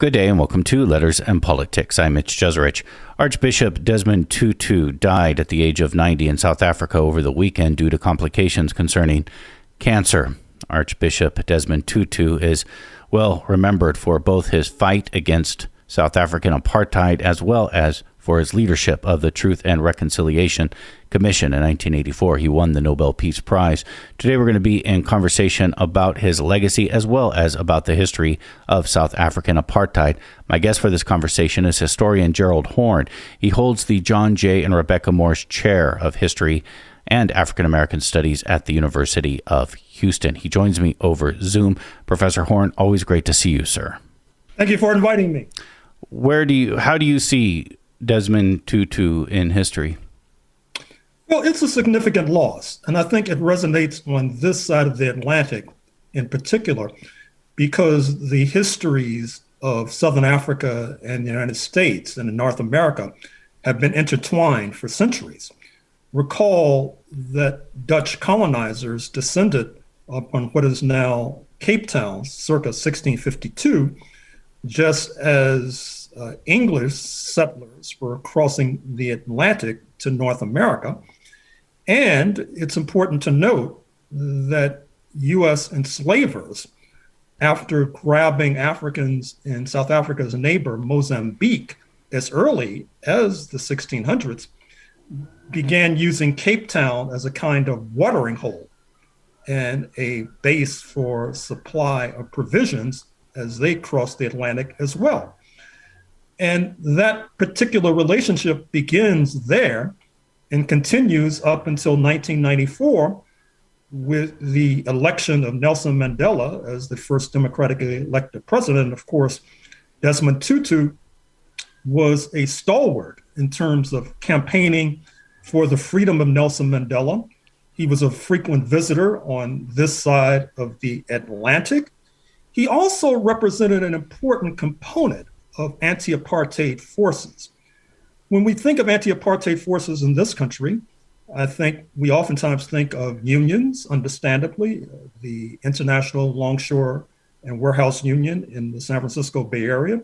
Good day and welcome to Letters and Politics. I'm Mitch Jeserich. Archbishop Desmond Tutu died at the age of 90 in South Africa over the weekend due to complications concerning cancer. Archbishop Desmond Tutu is well remembered for both his fight against South African apartheid as well as for his leadership of the Truth and Reconciliation Commission in 1984. He won the Nobel Peace Prize. Today we're going to be in conversation about his legacy as well as about the history of South African apartheid. My guest for this conversation is historian Gerald Horne. He holds the John J. and Rebecca Morse Chair of History and African American Studies at the University of Houston. He joins me over Zoom. Professor Horne, always great to see you, sir. Thank you for inviting me. How do you see Desmond Tutu in history? Well, it's a significant loss, and I think it resonates on this side of the Atlantic in particular, because the histories of Southern Africa and the United States and in North America have been intertwined for centuries. Recall that Dutch colonizers descended upon what is now Cape Town circa 1652, just as English settlers were crossing the Atlantic to North America. And it's important to note that U.S. enslavers, after grabbing Africans in South Africa's neighbor, Mozambique, as early as the 1600s, began using Cape Town as a kind of watering hole and a base for supply of provisions as they crossed the Atlantic as well. And that particular relationship begins there and continues up until 1994 with the election of Nelson Mandela as the first democratically elected president. Of course, Desmond Tutu was a stalwart in terms of campaigning for the freedom of Nelson Mandela. He was a frequent visitor on this side of the Atlantic. He also represented an important component of anti-apartheid forces. When we think of anti-apartheid forces in this country, I think we oftentimes think of unions, understandably. The International Longshore and Warehouse Union in the San Francisco Bay Area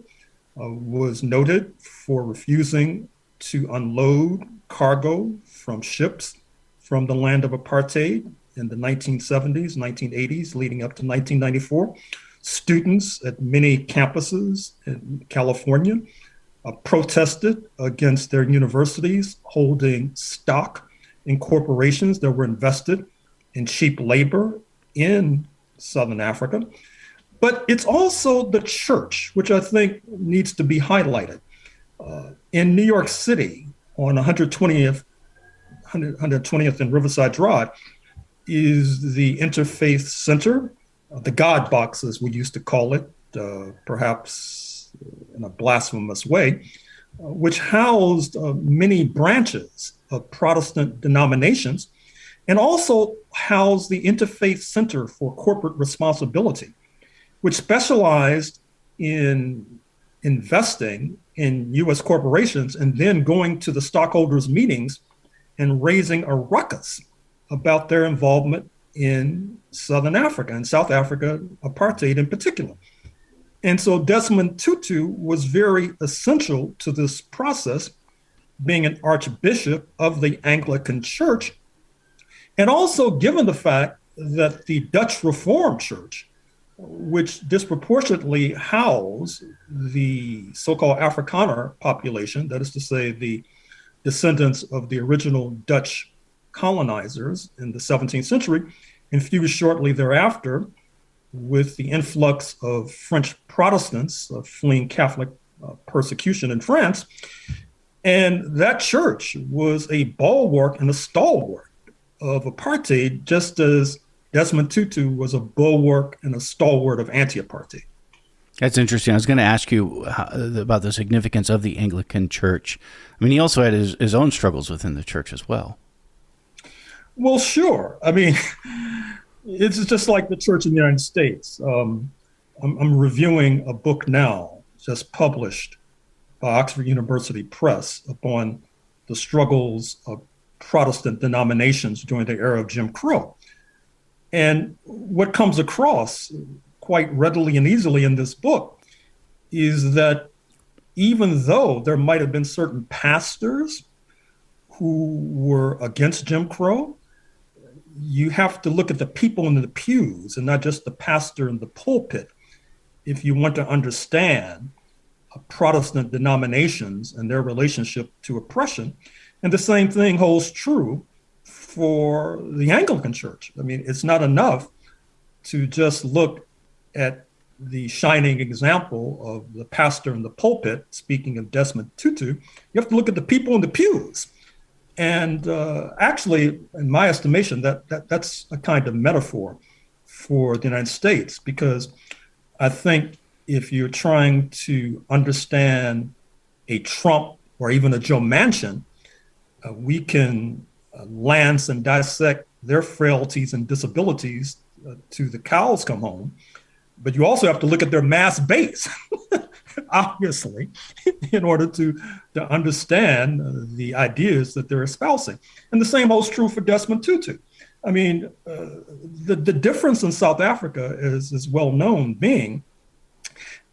was noted for refusing to unload cargo from ships from the land of apartheid in the 1970s, 1980s, leading up to 1994. Students at many campuses in California protested against their universities holding stock in corporations that were invested in cheap labor in Southern Africa. But it's also the church, which I think needs to be highlighted. In New York City, on 120th and Riverside Drive, is the Interfaith Center, the God Box, as we used to call it, perhaps in a blasphemous way, which housed many branches of Protestant denominations, and also housed the Interfaith Center for Corporate Responsibility, which specialized in investing in U.S. corporations and then going to the stockholders' meetings and raising a ruckus about their involvement in Southern Africa and South Africa, apartheid in particular. And so Desmond Tutu was very essential to this process, being an archbishop of the Anglican Church, and also given the fact that the Dutch Reformed Church, which disproportionately housed the so-called Afrikaner population, that is to say the descendants of the original Dutch colonizers in the 17th century, infused shortly thereafter with the influx of French Protestants fleeing Catholic persecution in France. And that church was a bulwark and a stalwart of apartheid, just as Desmond Tutu was a bulwark and a stalwart of anti-apartheid. That's interesting. I was going to ask you about the significance of the Anglican Church. I mean, he also had his own struggles within the church as well. Well, sure. I mean, it's just like the church in the United States. I'm reviewing a book now, just published by Oxford University Press, upon the struggles of Protestant denominations during the era of Jim Crow. And what comes across quite readily and easily in this book is that even though there might have been certain pastors who were against Jim Crow, you have to look at the people in the pews and not just the pastor in the pulpit if you want to understand Protestant denominations and their relationship to oppression. And the same thing holds true for the Anglican Church. I mean, it's not enough to just look at the shining example of the pastor in the pulpit, speaking of Desmond Tutu. You have to look at the people in the pews. And actually, in my estimation, that's a kind of metaphor for the United States, because I think if you're trying to understand a Trump or even a Joe Manchin, we can lance and dissect their frailties and disabilities to the cows come home. But you also have to look at their mass base, obviously, in order to understand the ideas that they're espousing. And the same holds true for Desmond Tutu. I mean, the difference in South Africa is well known, being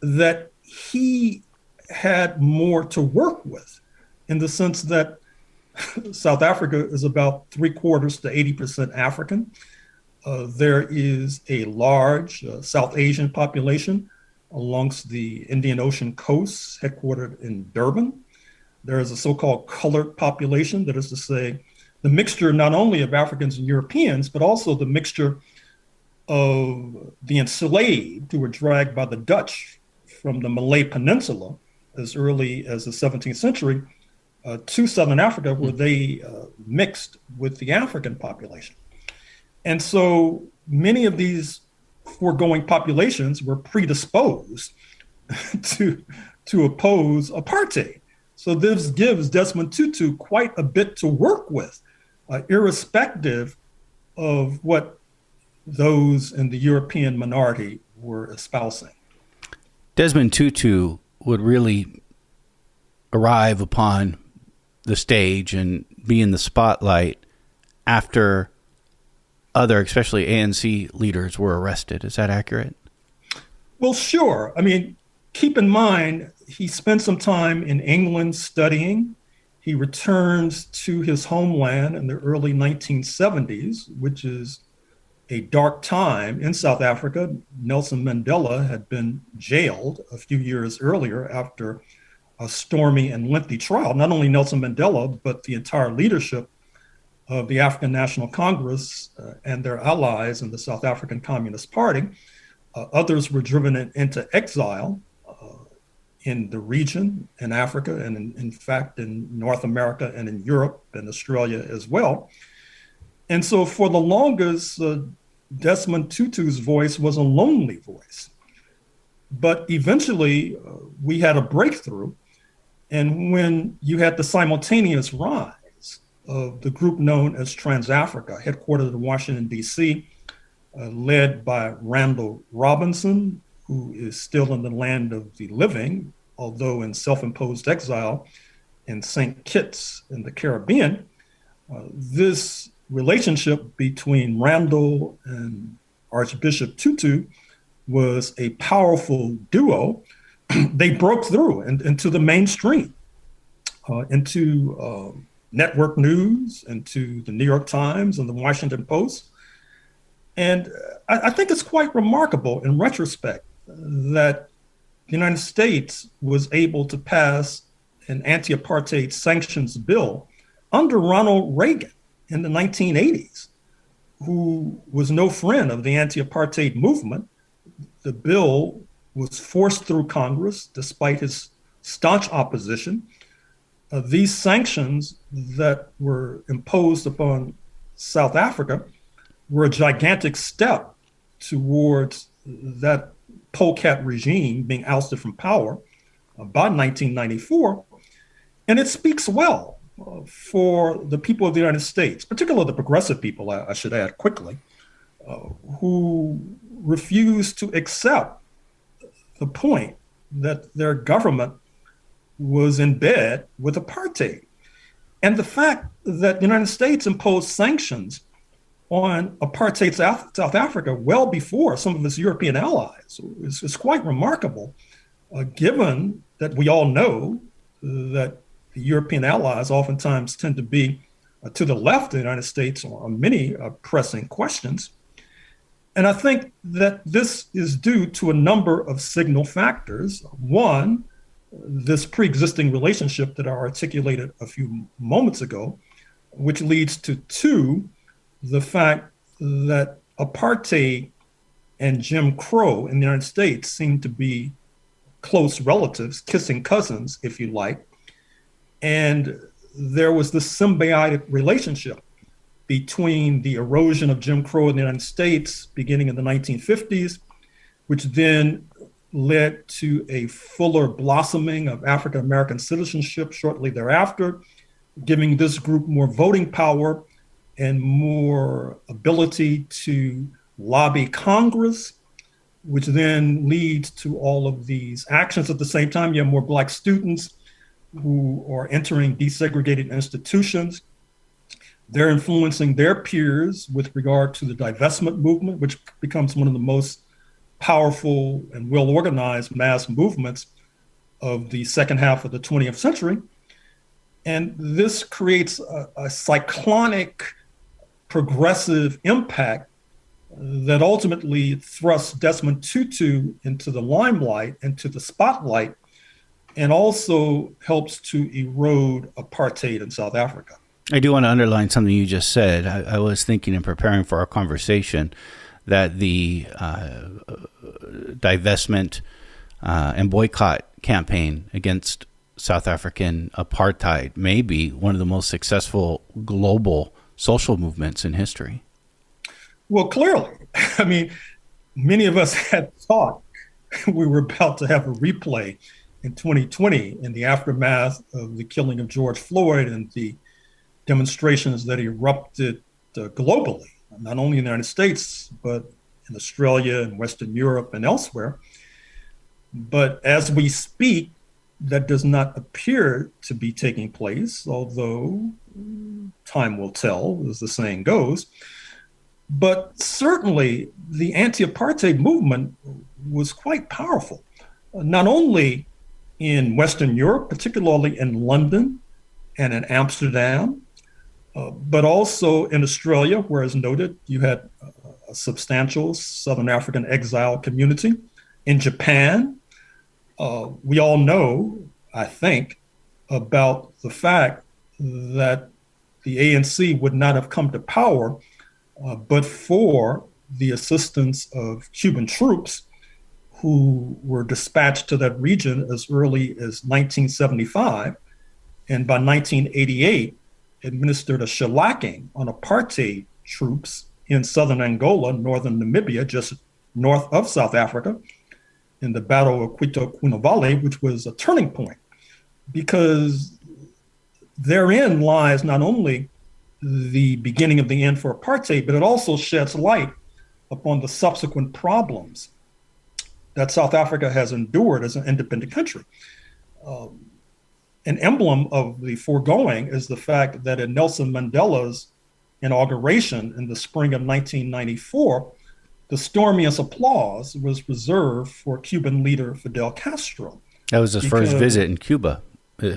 that he had more to work with, in the sense that South Africa is about 3/4 to 80% African. There is a large South Asian population alongst the Indian Ocean coast, headquartered in Durban. There is a so-called colored population, that is to say, the mixture not only of Africans and Europeans, but also the mixture of the enslaved who were dragged by the Dutch from the Malay Peninsula as early as the 17th century to Southern Africa, where they mixed with the African population. And so many of these foregoing populations were predisposed to oppose apartheid. So this gives Desmond Tutu quite a bit to work with, irrespective of what those in the European minority were espousing. Desmond Tutu would really arrive upon the stage and be in the spotlight after other, especially ANC leaders, were arrested. Is that accurate? Well, sure. I mean, keep in mind, he spent some time in England studying. He returns to his homeland in the early 1970s, which is a dark time in South Africa. Nelson Mandela had been jailed a few years earlier after a stormy and lengthy trial. Not only Nelson Mandela, but the entire leadership of the African National Congress and their allies in the South African Communist Party. Others were driven into exile in the region, in Africa, and in fact, in North America and in Europe and Australia as well. And so for the longest, Desmond Tutu's voice was a lonely voice. But eventually, we had a breakthrough. And when you had the simultaneous rise of the group known as Trans-Africa, headquartered in Washington, D.C., led by Randall Robinson, who is still in the land of the living, although in self-imposed exile in St. Kitts in the Caribbean. This relationship between Randall and Archbishop Tutu was a powerful duo. They broke through into the mainstream, into network news, into the New York Times and the Washington Post. And I think it's quite remarkable in retrospect that the United States was able to pass an anti-apartheid sanctions bill under Ronald Reagan in the 1980s, who was no friend of the anti-apartheid movement. The bill was forced through Congress despite his staunch opposition. These sanctions that were imposed upon South Africa were a gigantic step towards that polecat regime being ousted from power by 1994. And it speaks well for the people of the United States, particularly the progressive people, I should add quickly, who refused to accept the point that their government was in bed with apartheid. And the fact that the United States imposed sanctions on apartheid South Africa well before some of its European allies is quite remarkable, given that we all know that the European allies oftentimes tend to be to the left of the United States on many pressing questions. And I think that this is due to a number of signal factors. One, this pre-existing relationship that I articulated a few moments ago, which leads to two, the fact that apartheid and Jim Crow in the United States seem to be close relatives, kissing cousins, if you like. And there was this symbiotic relationship between the erosion of Jim Crow in the United States beginning in the 1950s, which then led to a fuller blossoming of African American citizenship shortly thereafter, giving this group more voting power and more ability to lobby Congress, which then leads to all of these actions. At the same time, you have more Black students who are entering desegregated institutions. They're influencing their peers with regard to the divestment movement, which becomes one of the most powerful and well-organized mass movements of the second half of the 20th century. And this creates a cyclonic progressive impact that ultimately thrusts Desmond Tutu into the limelight, into the spotlight, and also helps to erode apartheid in South Africa. I do want to underline something you just said. I was thinking in preparing for our conversation that the divestment and boycott campaign against South African apartheid may be one of the most successful global social movements in history. Well, clearly. I mean, many of us had thought we were about to have a replay in 2020 in the aftermath of the killing of George Floyd and the demonstrations that erupted globally, not only in the United States, but in Australia and Western Europe and elsewhere. But as we speak, that does not appear to be taking place, although time will tell, as the saying goes. But certainly the anti-apartheid movement was quite powerful, not only in Western Europe, particularly in London and in Amsterdam, but also in Australia, where, as noted, you had a substantial Southern African exile community. In Japan, we all know, I think, about the fact that the ANC would not have come to power but for the assistance of Cuban troops who were dispatched to that region as early as 1975. And by 1988, administered a shellacking on apartheid troops in southern Angola, northern Namibia, just north of South Africa, in the Battle of Quito Cunavale, which was a turning point, because therein lies not only the beginning of the end for apartheid, but it also sheds light upon the subsequent problems that South Africa has endured as an independent country. An emblem of the foregoing is the fact that in Nelson Mandela's inauguration in the spring of 1994, the stormiest applause was reserved for Cuban leader Fidel Castro. That was his first visit in Cuba,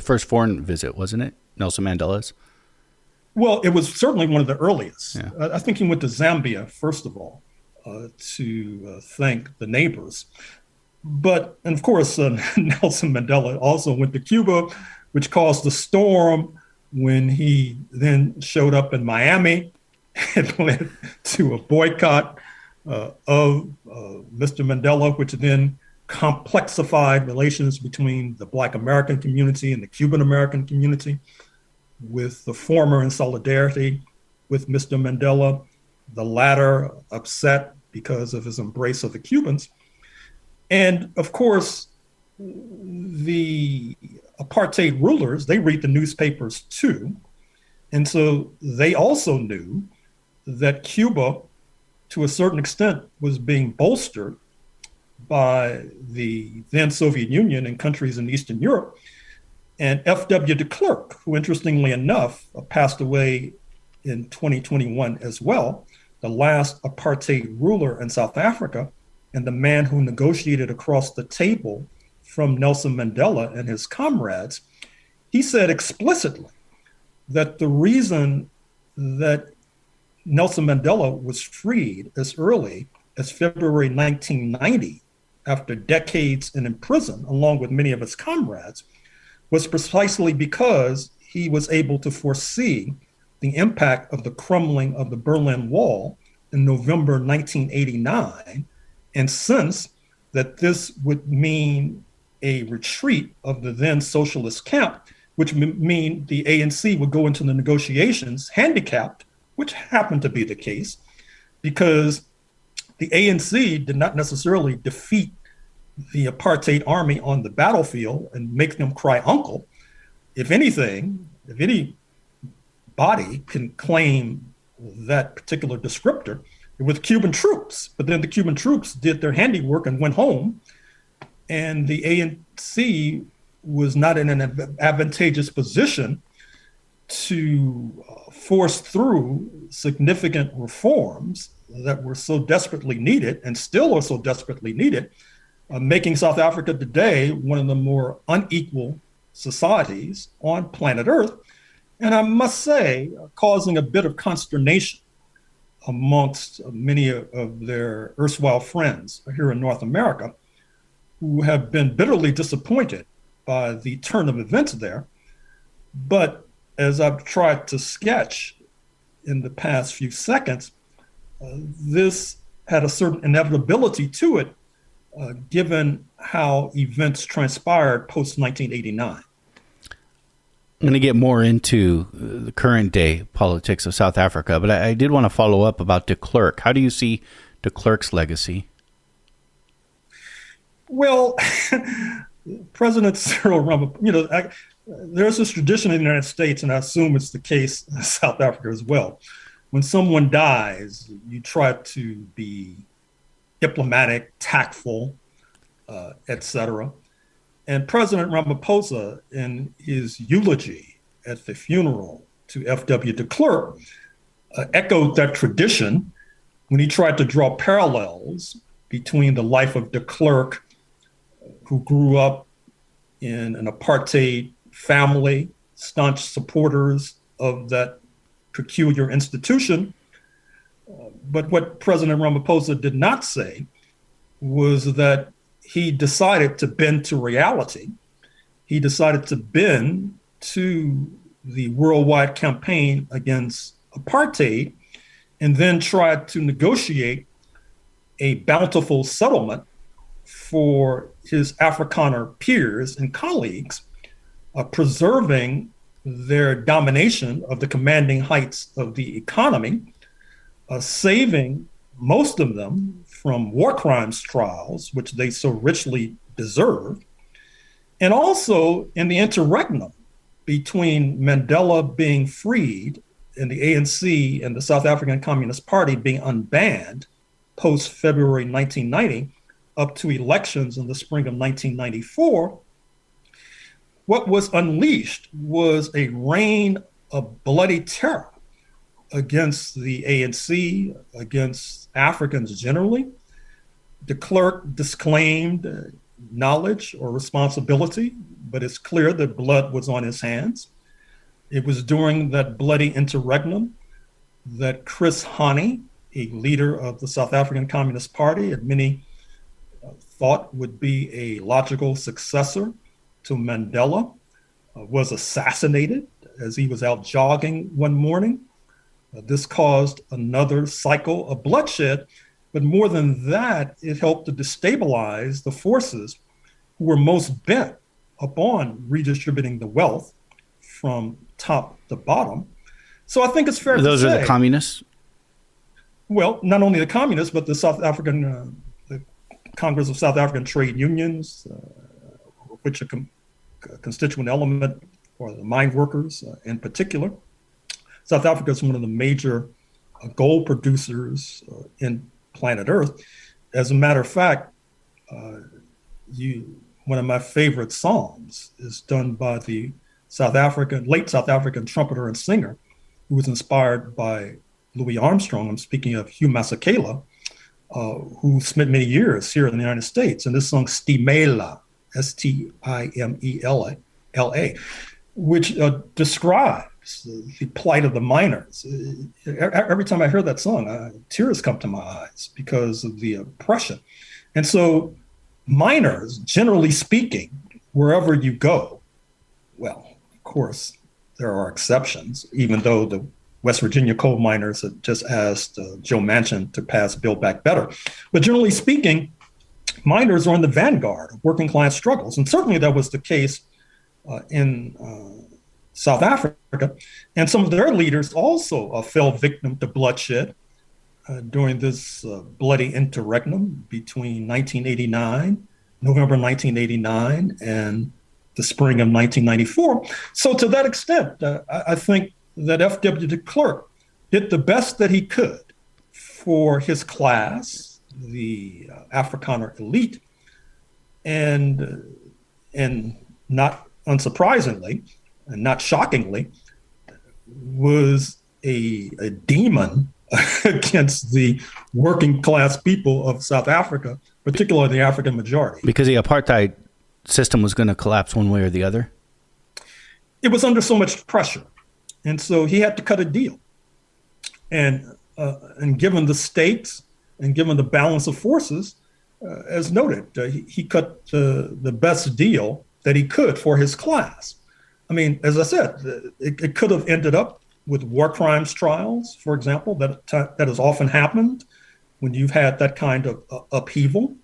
first foreign visit, wasn't it? Nelson Mandela's? Well, it was certainly one of the earliest. Yeah. I think he went to Zambia, first of all, to thank the neighbors. But, and of course, Nelson Mandela also went to Cuba, which caused a storm when he then showed up in Miami. It led to a boycott of Mr. Mandela, which then complexified relations between the Black American community and the Cuban American community, with the former in solidarity with Mr. Mandela, the latter upset because of his embrace of the Cubans. And of course, the apartheid rulers, they read the newspapers too. And so they also knew that Cuba, to a certain extent, was being bolstered by the then Soviet Union and countries in Eastern Europe. And F.W. de Klerk, who interestingly enough passed away in 2021 as well, the last apartheid ruler in South Africa, and the man who negotiated across the table from Nelson Mandela and his comrades, he said explicitly that the reason that Nelson Mandela was freed as early as February 1990, after decades in prison, along with many of his comrades, was precisely because he was able to foresee the impact of the crumbling of the Berlin Wall in November 1989, and sensed that this would mean a retreat of the then socialist camp, which mean the ANC would go into the negotiations handicapped, which happened to be the case, because the ANC did not necessarily defeat the apartheid army on the battlefield and make them cry uncle. If anything, if any body can claim that particular descriptor, with Cuban troops, but then the Cuban troops did their handiwork and went home, and the ANC was not in an advantageous position to force through significant reforms that were so desperately needed and still are so desperately needed, making South Africa today one of the more unequal societies on planet Earth. And I must say, causing a bit of consternation amongst many of their erstwhile friends here in North America, who have been bitterly disappointed by the turn of events there. But as I've tried to sketch in the past few seconds, this had a certain inevitability to it, given how events transpired post-1989. I'm going to get more into the current day politics of South Africa, but I did want to follow up about de Klerk. How do you see de Klerk's legacy? Well, President Cyril Ramaphosa, there's this tradition in the United States, and I assume it's the case in South Africa as well. When someone dies, you try to be diplomatic, tactful, etc. And President Ramaphosa, in his eulogy at the funeral to F.W. de Klerk, echoed that tradition when he tried to draw parallels between the life of de Klerk, who grew up in an apartheid family, staunch supporters of that peculiar institution. But what President Ramaphosa did not say was that he decided to bend to reality. He decided to bend to the worldwide campaign against apartheid, and then tried to negotiate a bountiful settlement for his Afrikaner peers and colleagues, preserving their domination of the commanding heights of the economy, saving most of them from war crimes trials, which they so richly deserved. And also in the interregnum between Mandela being freed and the ANC and the South African Communist Party being unbanned post-February 1990 up to elections in the spring of 1994, what was unleashed was a reign of bloody terror against the ANC, against Africans generally. De Klerk disclaimed knowledge or responsibility, but it's clear that blood was on his hands. It was during that bloody interregnum that Chris Hani, a leader of the South African Communist Party, and many thought would be a logical successor to Mandela, was assassinated as he was out jogging one morning. This caused another cycle of bloodshed, but more than that, it helped to destabilize the forces who were most bent upon redistributing the wealth from top to bottom. So I think it's fair to say— Those are the communists? Well, not only the communists, but the South African, the Congress of South African Trade Unions, which are a constituent element for the mine workers in particular. South Africa is one of the major gold producers in planet Earth. As a matter of fact, one of my favorite songs is done by the late South African trumpeter and singer, who was inspired by Louis Armstrong. I'm speaking of Hugh Masekela, who spent many years here in the United States. And this song, Stimela, Stimela, which describes the plight of the miners. Every time I hear that song, tears come to my eyes because of the oppression. And so miners, generally speaking, wherever you go, well, of course, there are exceptions, even though the West Virginia coal miners had just asked Joe Manchin to pass Build Back Better. But generally speaking, miners are in the vanguard of working class struggles. And certainly that was the case in South Africa. And some of their leaders also fell victim to bloodshed during this bloody interregnum between November 1989, and the spring of 1994. So to that extent, I think that F.W. de Klerk did the best that he could for his class, the Afrikaner elite, and not unsurprisingly, and not shockingly, was a demon against the working class people of South Africa, particularly the African majority. Because the apartheid system was going to collapse one way or the other? It was under so much pressure. And so he had to cut a deal. And given the stakes and given the balance of forces, as noted, he cut the best deal that he could for his class. I mean, as I said, it could have ended up with war crimes trials, for example, that has often happened when you've had that kind of upheaval.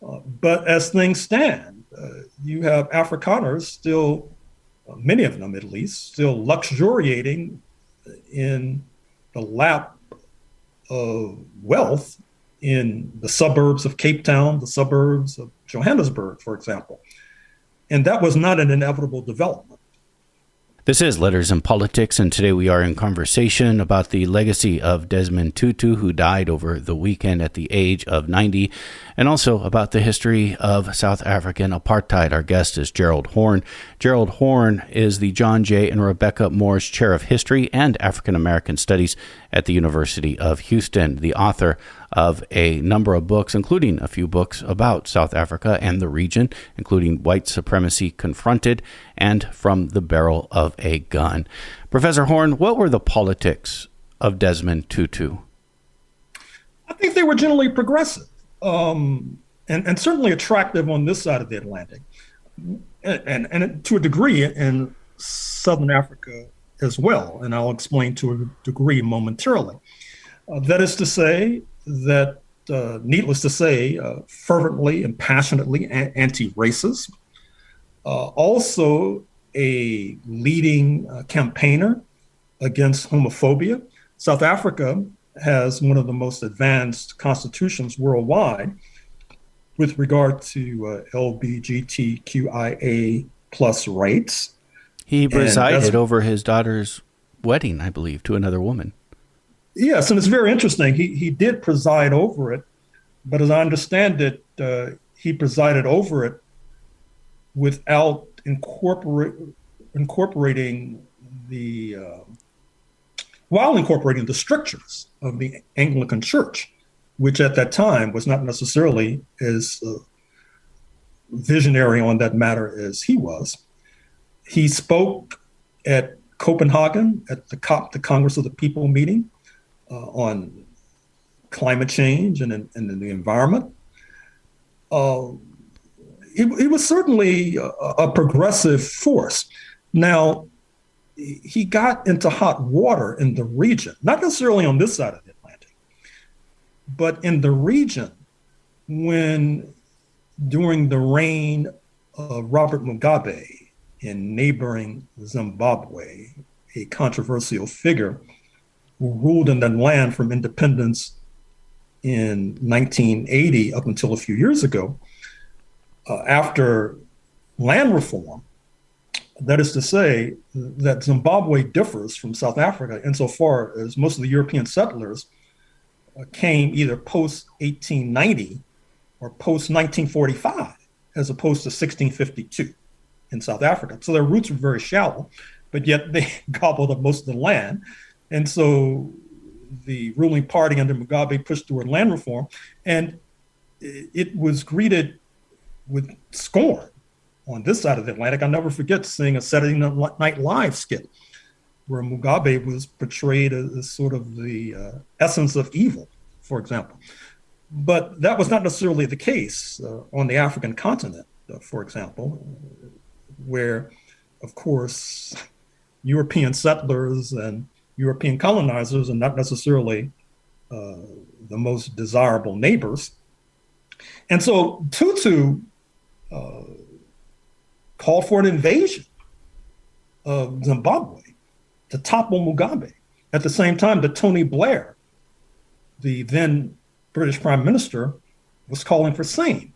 But as things stand, you have Afrikaners still, many of them at least, still luxuriating in the lap of wealth in the suburbs of Cape Town, the suburbs of Johannesburg, for example. And that was not an inevitable development. This is Letters and Politics, and today we are in conversation about the legacy of Desmond Tutu, who died over the weekend at the age of 90, and also about the history of South African apartheid. Our guest is Gerald Horne. Gerald Horne is the John J. and Rebecca Moores Chair of History and African American Studies at the University of Houston, the author of a number of books, including a few books about South Africa and the region, including White Supremacy Confronted and From the Barrel of a Gun. Professor Horne, what were the politics of Desmond Tutu? I think they were generally progressive and certainly attractive on this side of the Atlantic, and to a degree in Southern Africa as well. And I'll explain to a degree momentarily. That is to say that, needless to say, fervently and passionately anti-racist, also a leading campaigner against homophobia. South Africa has one of the most advanced constitutions worldwide with regard to LGBTQIA plus rights. He presided over his daughter's wedding, I believe, to another woman. Yes, and it's very interesting. He did preside over it, but as I understand it, he presided over it without incorporating while incorporating the strictures of the Anglican Church, which at that time was not necessarily as visionary on that matter as he was. He spoke at Copenhagen at the COP, the Congress of the People meeting, on climate change and the environment. It was certainly a progressive force. Now, he got into hot water in the region, not necessarily on this side of the Atlantic, but in the region when, during the reign of Robert Mugabe in neighboring Zimbabwe, a controversial figure who ruled in that land from independence in 1980 up until a few years ago, after land reform. That is to say that Zimbabwe differs from South Africa insofar as most of the European settlers came either post-1890 or post-1945, as opposed to 1652 in South Africa. So their roots were very shallow, but yet they gobbled up most of the land. And so the ruling party under Mugabe pushed toward land reform, and it was greeted with scorn on this side of the Atlantic, I'll never forget seeing a Saturday Night Live skit where Mugabe was portrayed as sort of the essence of evil, for example. But that was not necessarily the case on the African continent, for example, where, of course, European settlers and European colonizers are not necessarily the most desirable neighbors. And so Tutu called for an invasion of Zimbabwe to topple Mugabe. At the same time that Tony Blair, the then British Prime Minister, was calling for same.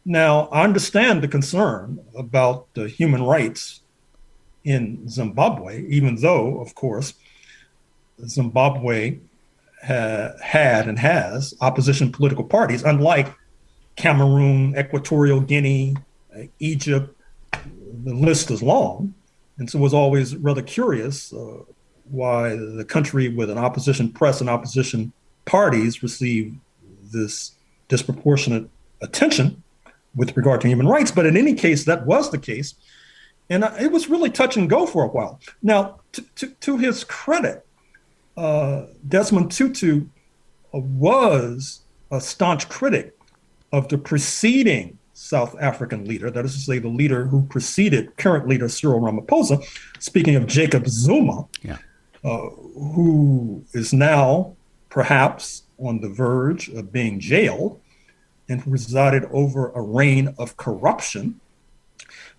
Now, I understand the concern about the human rights in Zimbabwe, even though, of course, Zimbabwe had and has opposition political parties, unlike Cameroon, Equatorial Guinea, Egypt. The list is long. And so it was always rather curious why the country with an opposition press and opposition parties received this disproportionate attention with regard to human rights. But in any case, that was the case. And it was really touch and go for a while. Now, to his credit, Desmond Tutu was a staunch critic of the preceding South African leader, that is to say, the leader who preceded current leader Cyril Ramaphosa, speaking of Jacob Zuma, who is now perhaps on the verge of being jailed and who resided over a reign of corruption.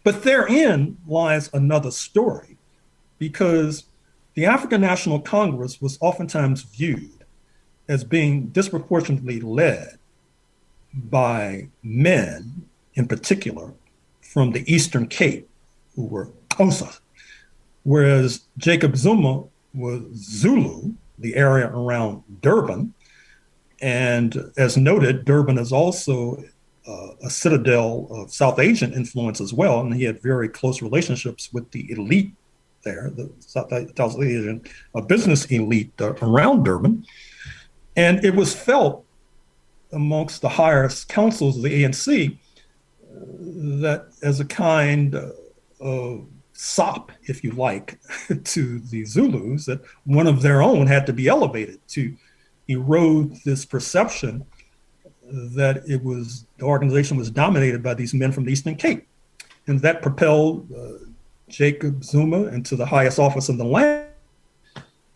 But therein lies another story, because the African National Congress was oftentimes viewed as being disproportionately led by men, in particular, from the Eastern Cape, who were Xhosa, whereas Jacob Zuma was Zulu, the area around Durban. And as noted, Durban is also a citadel of South Asian influence as well, and he had very close relationships with the elite there, the South Asian business elite around Durban. And it was felt amongst the highest councils of the ANC that as a kind of sop, if you like, to the Zulus, that one of their own had to be elevated to erode this perception that the organization was dominated by these men from the Eastern Cape. And that propelled Jacob Zuma into the highest office in the land.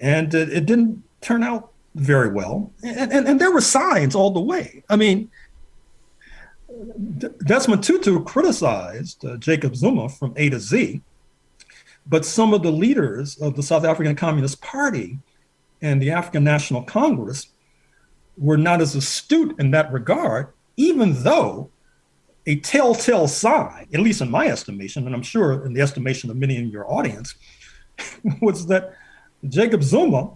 And it didn't turn out very well. And there were signs all the way. I mean, Desmond Tutu criticized Jacob Zuma from A to Z, but some of the leaders of the South African Communist Party and the African National Congress were not as astute in that regard, even though a telltale sign, at least in my estimation, and I'm sure in the estimation of many in your audience, was that Jacob Zuma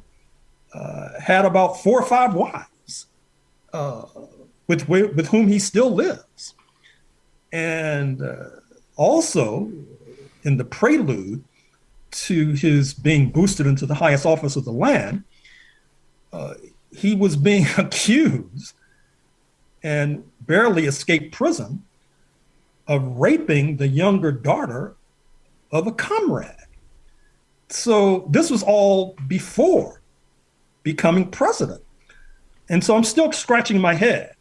had about 4 or 5 wives with whom he still lives. And also, in the prelude to his being boosted into the highest office of the land, he was being accused and barely escaped prison of raping the younger daughter of a comrade. So this was all before becoming president. And so I'm still scratching my head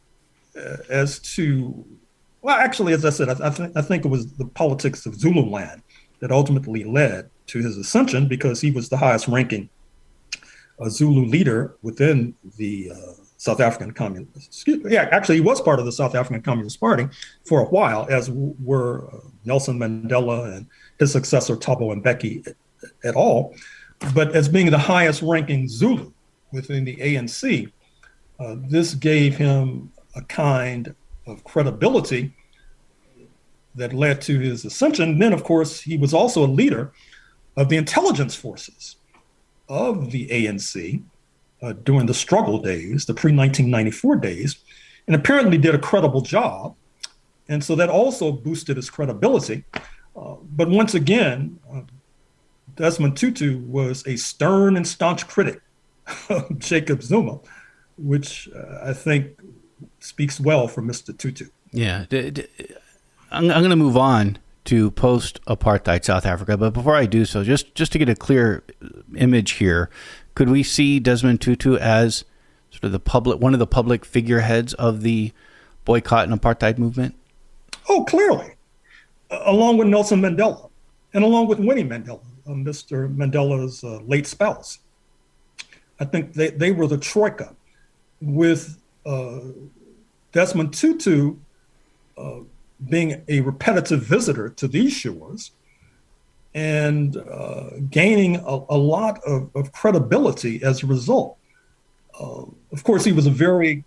as to, well, actually, as I said, I think it was the politics of Zululand that ultimately led to his ascension, because he was the highest ranking Zulu leader within the South African Communist. Actually, he was part of the South African Communist Party for a while, as were Nelson Mandela and his successor Thabo Mbeki et al. But as being the highest ranking Zulu within the ANC, this gave him a kind of credibility that led to his ascension. Then, of course, he was also a leader of the intelligence forces of the ANC during the struggle days, the pre-1994 days, and apparently did a credible job. And so that also boosted his credibility. But once again, Desmond Tutu was a stern and staunch critic of Jacob Zuma, which I think speaks well for Mr. Tutu. Yeah. I'm going to move on to post-apartheid South Africa. But before I do so, just to get a clear image here, could we see Desmond Tutu as sort of one of the public figureheads of the boycott and apartheid movement? Oh, clearly, along with Nelson Mandela and along with Winnie Mandela, Mr. Mandela's late spouse. I think they were the troika, with Desmond Tutu being a repetitive visitor to these shores and gaining a lot of credibility as a result. Of course, he was a very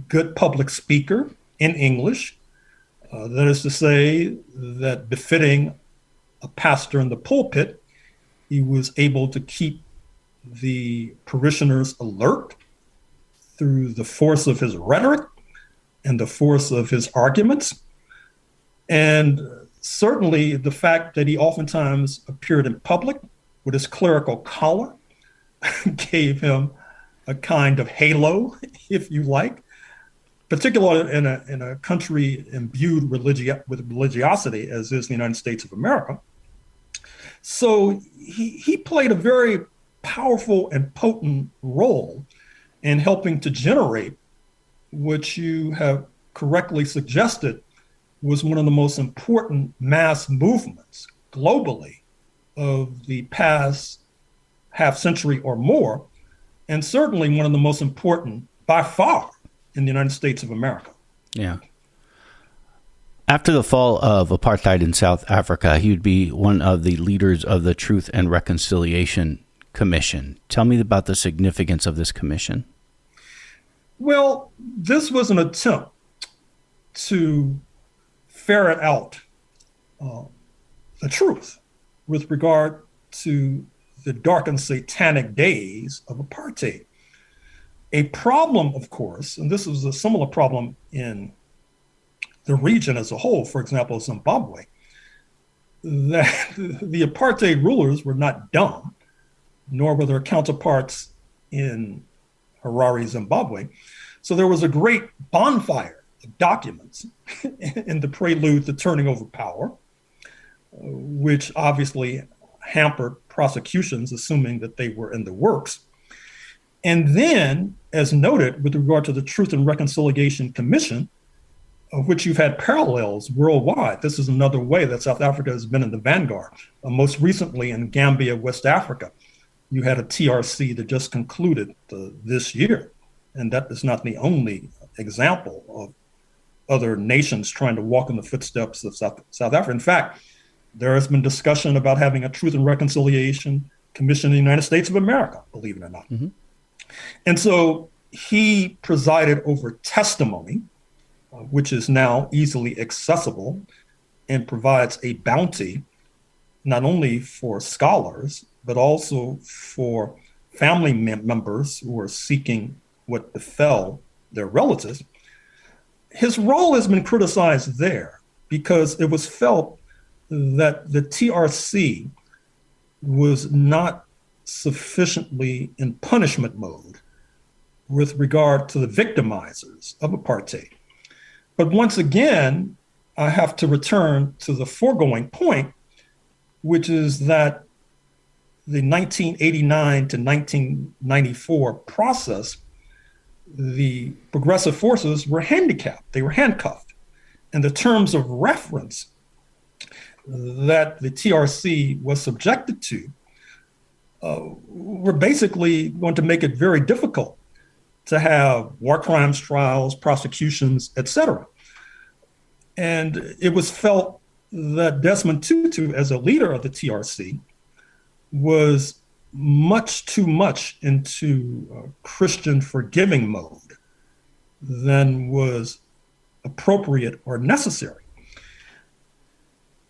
good public speaker in English. That is to say that befitting a pastor in the pulpit, he was able to keep the parishioners alert through the force of his rhetoric and the force of his arguments. And certainly the fact that he oftentimes appeared in public with his clerical collar gave him a kind of halo, if you like, particularly in a country imbued with religiosity as is the United States of America. So he played a very powerful and potent role in helping to generate what you have correctly suggested was one of the most important mass movements globally of the past half century or more, and certainly one of the most important by far in the United States of America. Yeah. After the fall of apartheid in South Africa, he would be one of the leaders of the Truth and Reconciliation Commission. Tell me about the significance of this commission. Well, this was an attempt to ferret out the truth with regard to the dark and satanic days of apartheid. A problem, of course, and this was a similar problem in the region as a whole, for example, Zimbabwe, that the apartheid rulers were not dumb, nor were their counterparts in Harare, Zimbabwe. So there was a great bonfire of documents in the prelude to turning over power, which obviously hampered prosecutions, assuming that they were in the works. And then, as noted, with regard to the Truth and Reconciliation Commission, of which you've had parallels worldwide, this is another way that South Africa has been in the vanguard. Most recently in Gambia, West Africa, you had a TRC that just concluded this year. And that is not the only example of other nations trying to walk in the footsteps of South Africa. In fact, there has been discussion about having a Truth and Reconciliation Commission in the United States of America, believe it or not. Mm-hmm. And so he presided over testimony, which is now easily accessible and provides a bounty not only for scholars, but also for family members who are seeking what befell their relatives. His role has been criticized there because it was felt that the TRC was not sufficiently in punishment mode with regard to the victimizers of apartheid. But once again, I have to return to the foregoing point, which is that the 1989 to 1994 process, the progressive forces were handicapped, they were handcuffed. And the terms of reference that the TRC was subjected to were basically going to make it very difficult to have war crimes trials, prosecutions, etc. And it was felt that Desmond Tutu, as a leader of the TRC, was much too much into Christian forgiving mode than was appropriate or necessary.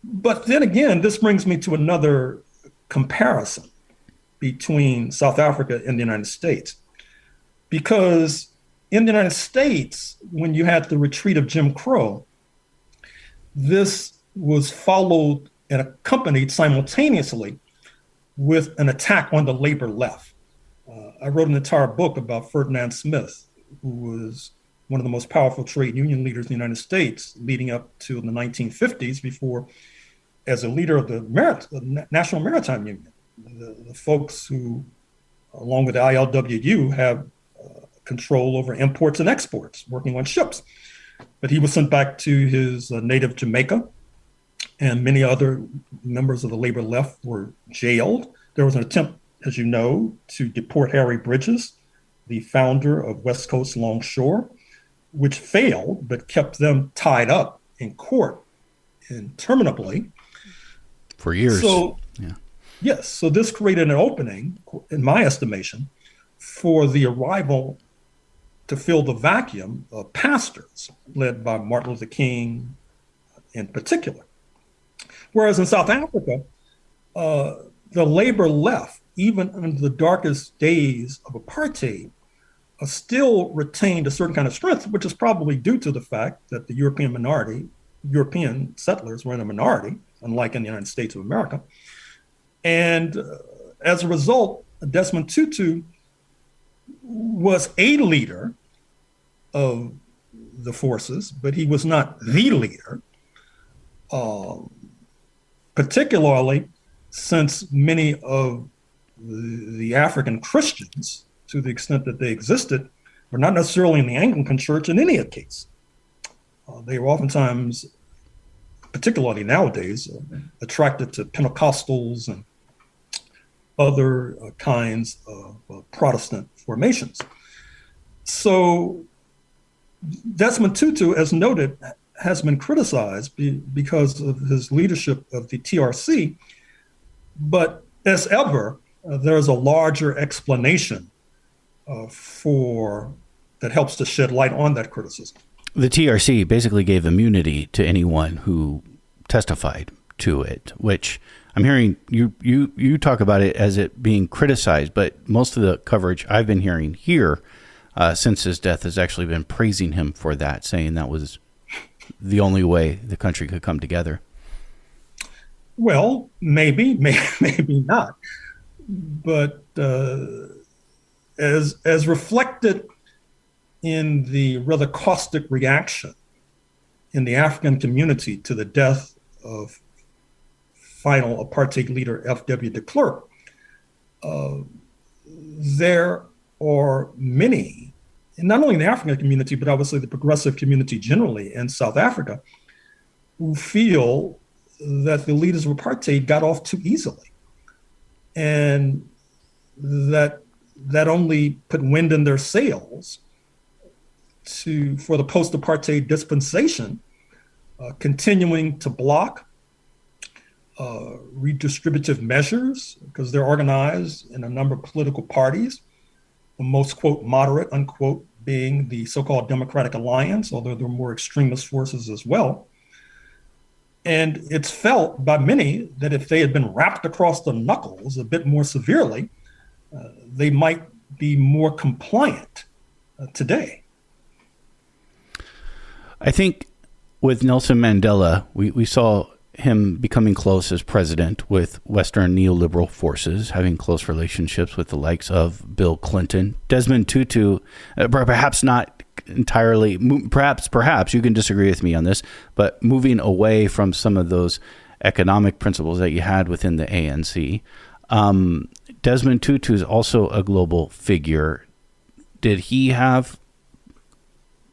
But then again, this brings me to another comparison between South Africa and the United States. Because in the United States, when you had the retreat of Jim Crow, this was followed and accompanied simultaneously with an attack on the labor left. I wrote an entire book about Ferdinand Smith, who was one of the most powerful trade union leaders in the United States leading up to the 1950s before as a leader of the National Maritime Union, the folks who, along with the ILWU, have control over imports and exports, working on ships. But he was sent back to his native Jamaica, and many other members of the labor left were jailed. There was an attempt, as you know, to deport Harry Bridges, the founder of West Coast Longshore, which failed, but kept them tied up in court interminably. For years. So, yeah. Yes, so this created an opening, in my estimation, for the arrival to fill the vacuum of pastors led by Martin Luther King in particular. Whereas in South Africa, the labor left, even in the darkest days of apartheid, still retained a certain kind of strength, which is probably due to the fact that the European settlers were in a minority, unlike in the United States of America. And as a result, Desmond Tutu was a leader of the forces, but he was not the leader, particularly since many of the African Christians, to the extent that they existed, were not necessarily in the Anglican Church in any case. They were oftentimes, particularly nowadays, attracted to Pentecostals and other kinds of Protestant formations. So Desmond Tutu, as noted, has been criticized because of his leadership of the TRC, but as ever, there's a larger explanation that helps to shed light on that criticism. The TRC basically gave immunity to anyone who testified to it, which I'm hearing you talk about it as it being criticized, but most of the coverage I've been hearing here since his death has actually been praising him for that, saying that was the only way the country could come together. Well, maybe not. But as reflected in the rather caustic reaction in the African community to the death of final apartheid leader F.W. de Klerk, there are many, and not only in the African community, but obviously the progressive community generally in South Africa, who feel that the leaders of apartheid got off too easily, and that only put wind in their sails for the post-apartheid dispensation, continuing to block redistributive measures, because they're organized in a number of political parties, the most, quote, moderate, unquote, being the so-called Democratic Alliance, although there are more extremist forces as well. And it's felt by many that if they had been wrapped across the knuckles a bit more severely, they might be more compliant today. I think with Nelson Mandela, we saw him becoming close as president with Western neoliberal forces, having close relationships with the likes of Bill Clinton. Desmond Tutu, perhaps not entirely, perhaps you can disagree with me on this, but moving away from some of those economic principles that you had within the ANC. Desmond Tutu is also a global figure. Did he have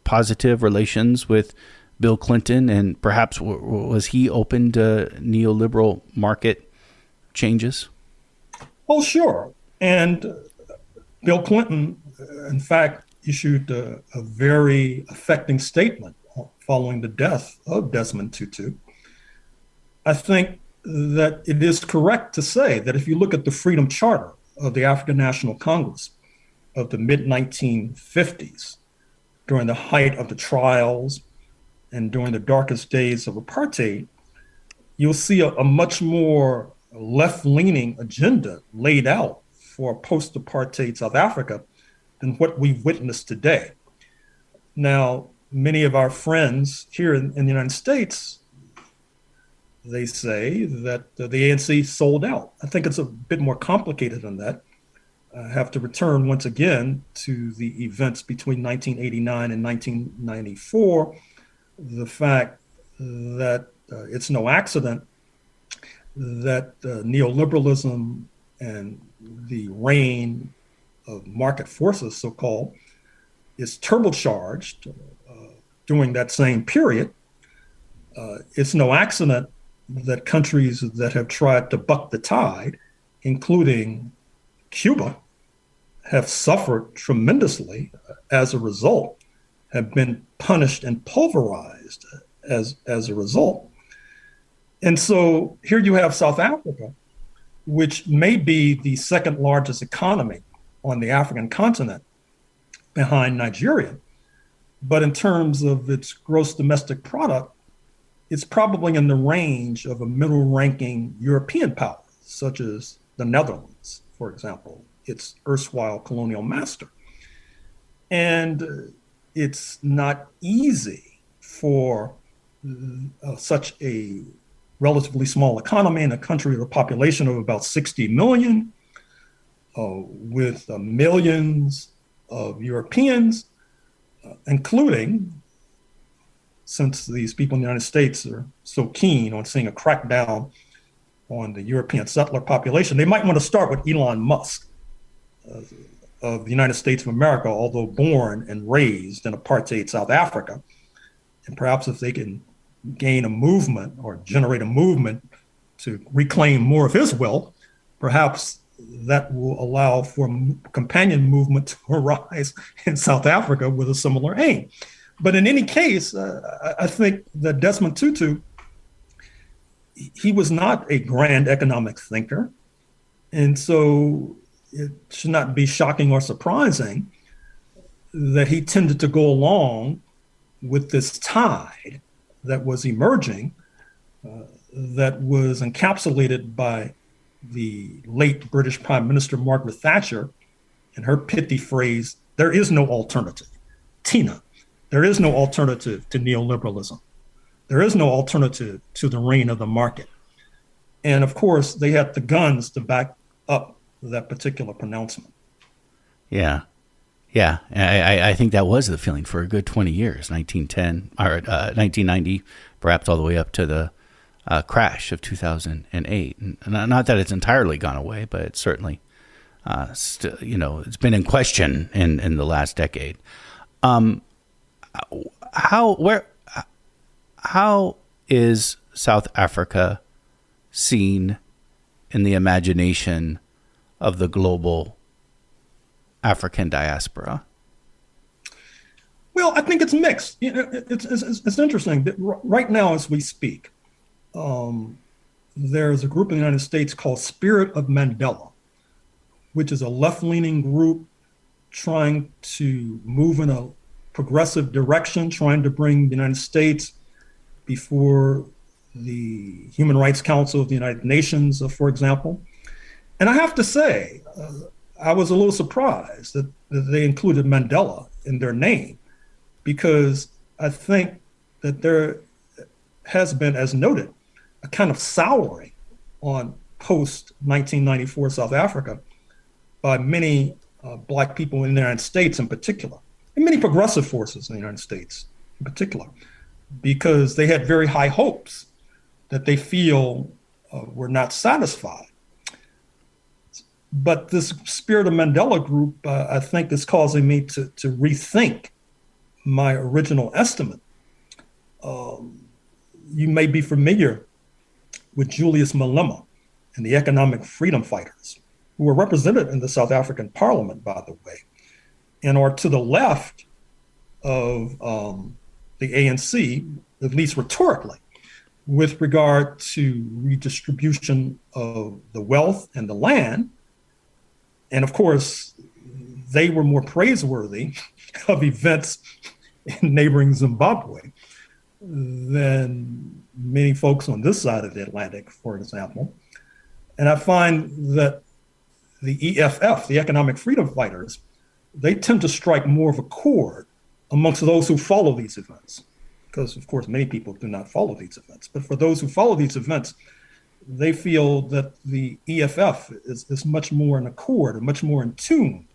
positive relations with Bill Clinton, and perhaps was he open to neoliberal market changes? Oh, sure. And Bill Clinton, in fact, issued a very affecting statement following the death of Desmond Tutu. I think that it is correct to say that if you look at the Freedom Charter of the African National Congress of the mid-1950s, during the height of the trials and during the darkest days of apartheid, you'll see a much more left-leaning agenda laid out for post-apartheid South Africa than what we've witnessed today. Now, many of our friends here in the United States, they say that the ANC sold out. I think it's a bit more complicated than that. I have to return once again to the events between 1989 and 1994, the fact that it's no accident that neoliberalism and the reign of market forces, so-called, is turbocharged during that same period. It's no accident that countries that have tried to buck the tide, including Cuba, have suffered tremendously as a result, have been punished and pulverized as a result. And so here you have South Africa, which may be the second largest economy on the African continent behind Nigeria. But in terms of its gross domestic product, it's probably in the range of a middle-ranking European power, such as the Netherlands, for example, its erstwhile colonial master. And it's not easy for such a relatively small economy in a country with a population of about 60 million, with millions of Europeans, including, since these people in the United States are so keen on seeing a crackdown on the European settler population, they might want to start with Elon Musk of the United States of America, although born and raised in apartheid South Africa. And perhaps if they can gain a movement or generate a movement to reclaim more of his wealth, perhaps that will allow for a companion movement to arise in South Africa with a similar aim. But in any case, I think that Desmond Tutu, he was not a grand economic thinker. And so it should not be shocking or surprising that he tended to go along with this tide that was emerging, that was encapsulated by the late British Prime Minister Margaret Thatcher and her pithy phrase, "There is no alternative." Tina, there is no alternative to neoliberalism. There is no alternative to the reign of the market. And of course, they had the guns to back up that particular pronouncement. Yeah. Yeah. I think that was the feeling for a good 20 years, 1910 or 1990, perhaps all the way up to the crash of 2008. And not that it's entirely gone away, but it's certainly, it's been in question in the last decade. How is South Africa seen in the imagination of the global African diaspora? Well, I think it's mixed. It's interesting that right now, as we speak, there's a group in the United States called Spirit of Mandela, which is a left-leaning group trying to move in a progressive direction, trying to bring the United States before the Human Rights Council of the United Nations, for example. And I have to say, I was a little surprised that they included Mandela in their name, because I think that there has been, as noted, a kind of souring on post-1994 South Africa by many Black people in the United States in particular, and many progressive forces in the United States in particular, because they had very high hopes that they feel were not satisfied. But this Spirit of Mandela group, I think, is causing me to rethink my original estimate. You may be familiar with Julius Malema and the economic freedom fighters, who were represented in the South African parliament, by the way, and are to the left of the ANC, at least rhetorically, with regard to redistribution of the wealth and the land. And of course, they were more praiseworthy of events in neighboring Zimbabwe than many folks on this side of the Atlantic, for example. And I find that the EFF, the economic freedom fighters, they tend to strike more of a chord amongst those who follow these events, because of course many people do not follow these events. But for those who follow these events, they feel that the EFF is much more in accord, and much more in tune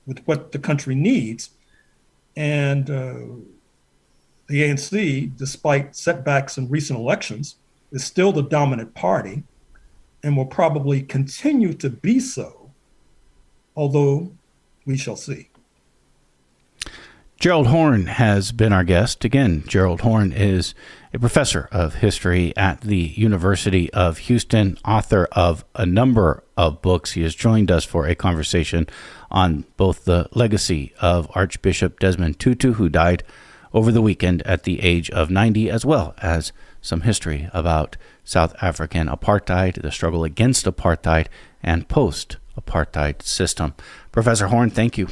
with what the country needs. And the ANC, despite setbacks in recent elections, is still the dominant party. and will probably continue to be so, although we shall see. Gerald Horne has been our guest. Again, Gerald Horne is a professor of history at the University of Houston, author of a number of books. He has joined us for a conversation on both the legacy of Archbishop Desmond Tutu, who died over the weekend at the age of 90, as well as some history about South African apartheid, the struggle against apartheid, and post-apartheid system. Professor Horne, thank you.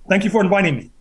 Thank you for inviting me.